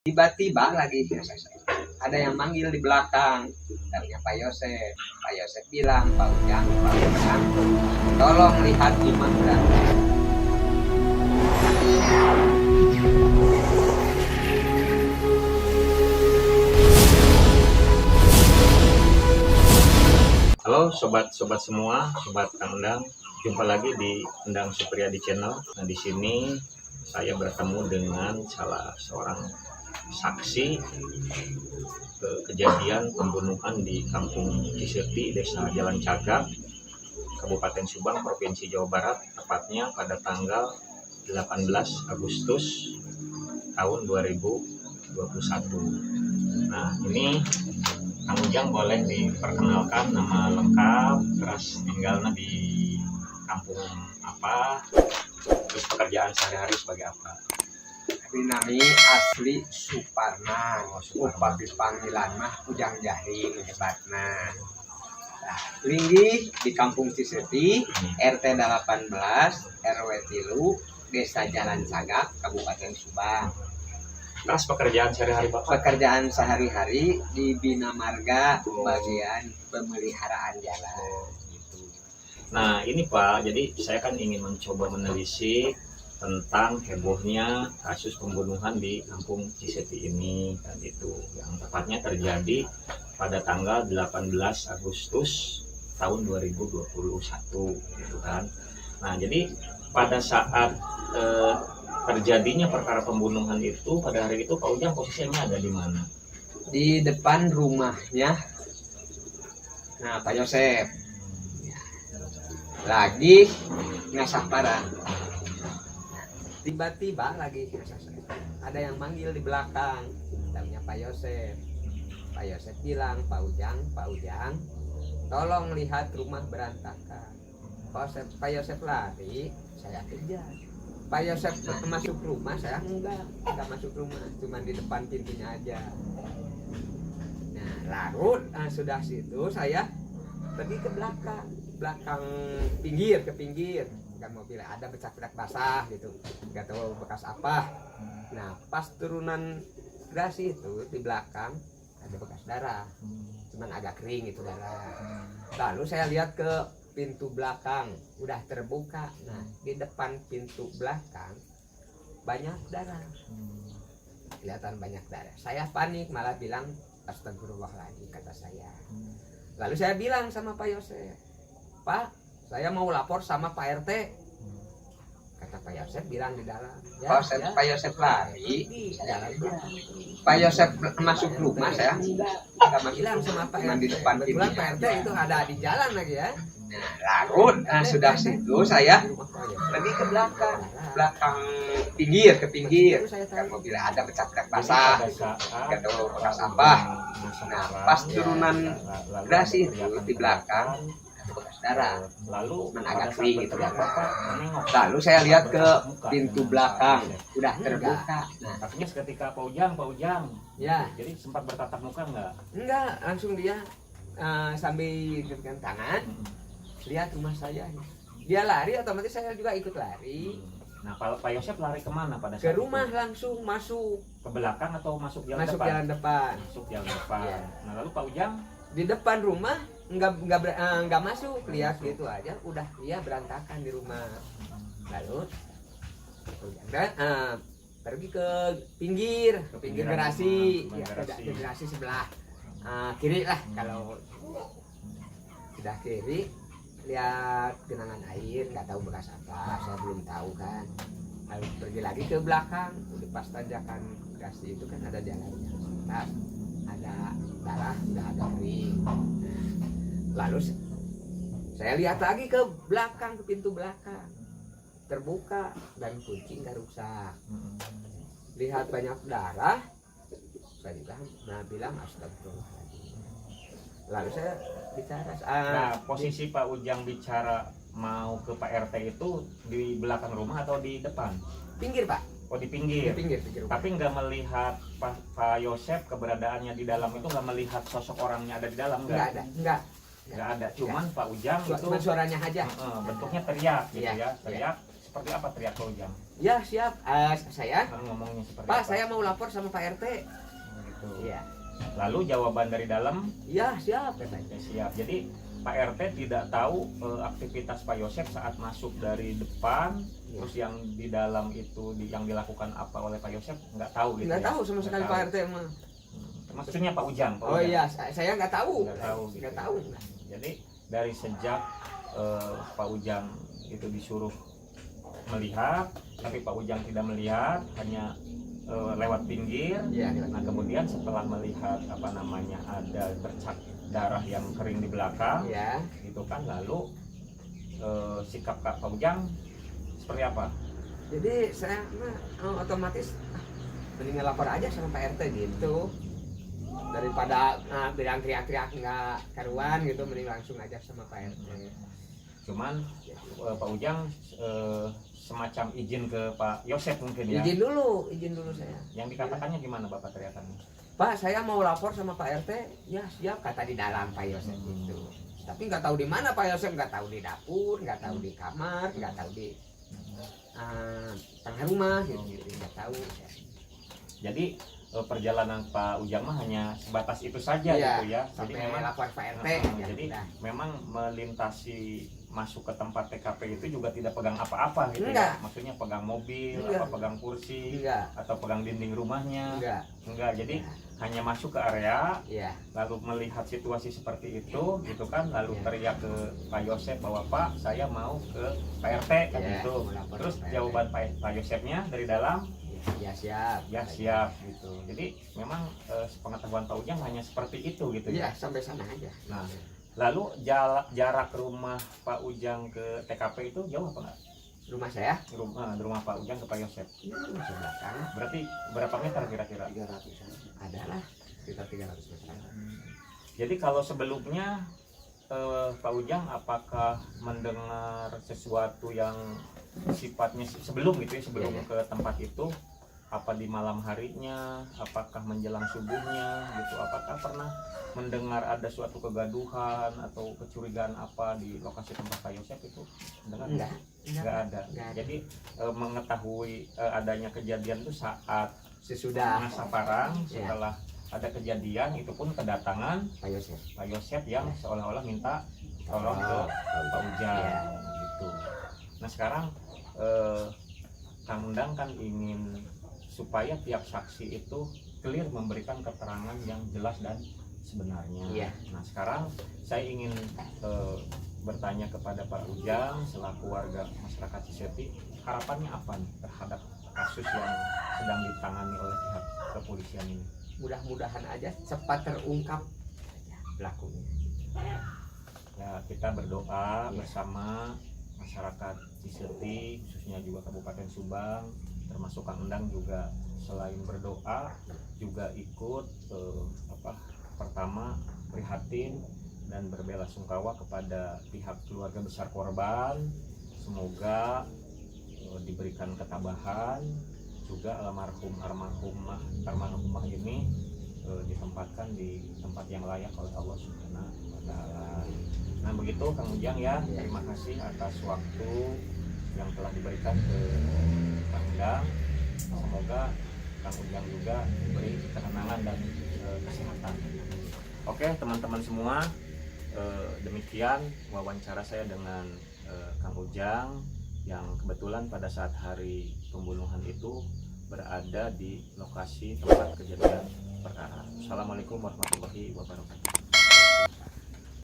Tiba-tiba lagi ada yang manggil di belakang. Tanya Pak Yosef. Pak Yosef bilang, Pak Ujang, tolong lihat Imam berangkat. Halo sobat-sobat semua, sobat Kang Endang. Jumpa lagi di Endang Supriyadi Channel. Nah, di sini saya bertemu dengan salah seorang saksi kejadian pembunuhan di Kampung Cisirti, Desa Jalan Cagak, Kabupaten Subang, Provinsi Jawa Barat, tepatnya pada tanggal 18 Agustus tahun 2021. Nah, ini Kang Ujang boleh diperkenalkan nama lengkap, terus tinggalnya di kampung apa, terus pekerjaan sehari-hari sebagai apa? Nami asli Suparman. Upami panggilan mah Ujang Jahri menyebutna. Nah, linggih di Kampung Cisirti, RT 18, RW 3, Desa Jalan Cagak, Kabupaten Subang. Terus pekerjaan sehari-hari Bapak? Pekerjaan sehari-hari di Bina Marga, bagian pemeliharaan jalan. Gitu. Nah ini Pak, jadi saya kan ingin mencoba menelisik tentang hebohnya kasus pembunuhan di Kampung Cisirti ini, dan itu yang tepatnya terjadi pada tanggal 18 Agustus tahun 2021 gitu kan. Nah jadi pada saat terjadinya perkara pembunuhan itu, pada hari itu Pak Ujang posisinya ada di mana? Di depan rumahnya nah Pak Yosef lagi ngasah parah. Tiba-tiba lagi ada yang manggil di belakang. Tanya Pak Yosef. Pak Yosef bilang, Pak Ujang, tolong lihat rumah berantakan. Pak Yosef lari, saya kejar. Pak Yosef masuk rumah, saya enggak masuk rumah, cuma di depan pintunya aja. Nah, lalu sudah situ saya pergi ke belakang ke pinggir. Kan mobil ada becak-becak basah gitu, nggak tahu bekas apa. Nah, pas turunan gerasi itu di belakang ada bekas darah, cuman agak kering itu darah. Lalu saya lihat ke pintu belakang udah terbuka. Nah, di depan pintu belakang banyak darah, kelihatan banyak darah. Saya panik, malah bilang astagfirullahaladzim kata saya. Lalu saya bilang sama Pak Yosef, Pak, saya mau lapor sama Pak RT. Kata Pak Yosef bilang di dalam. Ya, Pak Yosef lari. Pak Yosef masuk rumah, saya enggak masuk. Bilang sama Pak RT. Di depan kebetulan Pak RT itu ada di jalan lagi ya. Nah, lalu sudah situ saya pergi ke belakang ke pinggir. Kan mobil ada becak-becak basah, nggak tahu bekas apa. Nah, pas turunan gerasi itu di belakang bekas darah, lalu agak kering gitu darah. Lalu saya lihat ke pintu belakang udah terbuka. Nah, artinya ketika Pak Ujang ya, jadi sempat bertatap muka enggak, langsung dia sambil dengan tangan lihat rumah saya. Dia lari, otomatis saya juga ikut lari. Nah, Pak Yosef lari kemana pada Ke saat rumah itu? Langsung masuk Ke belakang atau masuk jalan depan? Jalan depan. Masuk jalan depan. Ya. Nah, lalu Pak Ujang di depan rumah nggak masuk, lihat gitu aja udah dia berantakan di rumah. Lalu pergi ke pinggir gerasi, ke gerasi sebelah kiri lah. Kalau sudah kiri lihat genangan air, nggak tahu bekas apa, saya belum tahu kan. Lalu pergi lagi ke belakang, udah pas tanjakan gerasi itu kan ada jalannya, ada darah, udah ada kering. Lalu saya lihat lagi ke belakang, ke pintu belakang terbuka dan kunci nggak rusak. Lihat banyak darah, saya bilang astagfirullahaladzim. Lalu saya bicara. Nah, posisi Pak Ujang bicara mau ke Pak RT itu di belakang rumah atau di depan? Pinggir Pak. Oh, di pinggir. Pinggir Tapi nggak melihat Pak Yosef keberadaannya di dalam itu, nggak melihat sosok orangnya ada di dalam? Nggak ada. Cuman Pak Ujang itu suaranya aja. bentuknya teriak gitu ya, teriak. seperti apa teriak Pak Ujang? Ya siap. Saya Ngomongnya seperti Pak, apa? saya mau lapor sama Pak RT. Gitu. Iya. Lalu jawaban dari dalam, Ya siap katanya. ya siap. Jadi Pak RT tidak tahu aktivitas Pak Yosep saat masuk dari depan, Ya. terus yang di dalam itu yang dilakukan apa oleh Pak Yosep nggak tahu gitu. Nggak ya? tahu sama sekali Nggak Pak tahu. RT mah. Maksudnya Pak Ujang. Pak Oh Ujang. iya, saya nggak tahu. Nggak tahu gitu. Nggak tahu. Jadi dari sejak Pak Ujang itu disuruh melihat, tapi Pak Ujang tidak melihat, hanya lewat pinggir. Iya. Nah kemudian setelah melihat apa namanya ada bercak darah yang kering di belakang, Ya. gitu kan, lalu sikap Pak Ujang seperti apa? Jadi saya mah otomatis mendingan lapor aja sama Pak RT gitu. Daripada bilang teriak-teriak nggak karuan gitu, mending langsung aja sama Pak RT. Cuman Pak Ujang semacam izin ke Pak Yosep mungkin ya. Izin dulu saya. Yang dikatakannya gimana Bapak teriakannya? Pak, saya mau lapor sama Pak RT. Ya siap, kata di dalam Pak Yosep gitu. Tapi nggak tahu di mana Pak Yosep, nggak tahu di dapur, nggak tahu di kamar, nggak tahu di tengah rumah gitu, nggak tahu. Jadi perjalanan Pak Ujang mah hanya sebatas itu saja Iya, gitu ya. Jadi Sampai memang lapor Pak RT. ya jadi udah. memang melintasi masuk ke tempat TKP itu juga tidak pegang apa-apa gitu Enggak. ya. Maksudnya pegang mobil, Enggak. apa pegang kursi, Enggak, atau pegang dinding rumahnya. enggak. Enggak. Jadi hanya masuk ke area, Iya. lalu melihat situasi seperti itu gitu kan, lalu Iya. teriak ke Pak Yosep bahwa Pak saya mau ke Pak RT kan Iya, gitu. mau lapor Terus ke Pak RT. jawaban Pak Yosepnya dari dalam, Ya siap. ya siap gitu. Jadi memang pengetahuan Pak Ujang hanya seperti itu gitu Iya, ya. sampai sana aja. Nah, lalu jarak rumah Pak Ujang ke TKP itu jauh apa enggak? Rumah saya Rumah Pak Ujang ke Pak Yosep. ini masih belakang. Berarti berapa meter kira-kira? 300 adalah sekitar 300 meter. Jadi kalau sebelumnya Pak Ujang apakah mendengar sesuatu yang sifatnya sebelum gitu ya, sebelum Iya, iya. ke tempat itu, apa di malam harinya, apakah menjelang subuhnya gitu, apakah pernah mendengar ada suatu kegaduhan atau kecurigaan apa di lokasi tempat Pak Yosep itu? Dengar? Enggak. Nggak ada. Nggak ada. Jadi mengetahui adanya kejadian itu saat Sesudah masa parang, Iya. setelah ada kejadian itu pun kedatangan Pak Yosef. Pak Yosep yang seolah-olah minta tolong ke Oh, Pak Ujang Iya. gitu. Nah sekarang Kang Undang kan ingin supaya tiap saksi itu clear memberikan keterangan yang jelas dan sebenarnya. Iya. Nah sekarang saya ingin bertanya kepada Pak Ujang selaku warga masyarakat Ciseti, harapannya apa nih terhadap kasus yang sedang ditangani oleh pihak kepolisian ini? Mudah-mudahan aja cepat terungkap pelakunya. Ya, kita berdoa Iya. bersama masyarakat Ciseti, khususnya juga Kabupaten Subang, termasuk Kang Endang juga selain berdoa juga ikut pertama prihatin dan berbelasungkawa kepada pihak keluarga besar korban. Semoga diberikan ketabahan, juga almarhumah ini ditempatkan di tempat yang layak oleh Allah Subhanahu wa Ta'ala. Nah begitu Kang Ujang ya, terima kasih atas waktu yang telah diberikan ke Kang Undang. Semoga Kang Ujang juga diberi ketenangan dan kesehatan. Oke teman-teman semua, demikian wawancara saya dengan Kang Ujang yang kebetulan pada saat hari pembunuhan itu berada di lokasi tempat kejadian perkara. Assalamualaikum warahmatullahi wabarakatuh.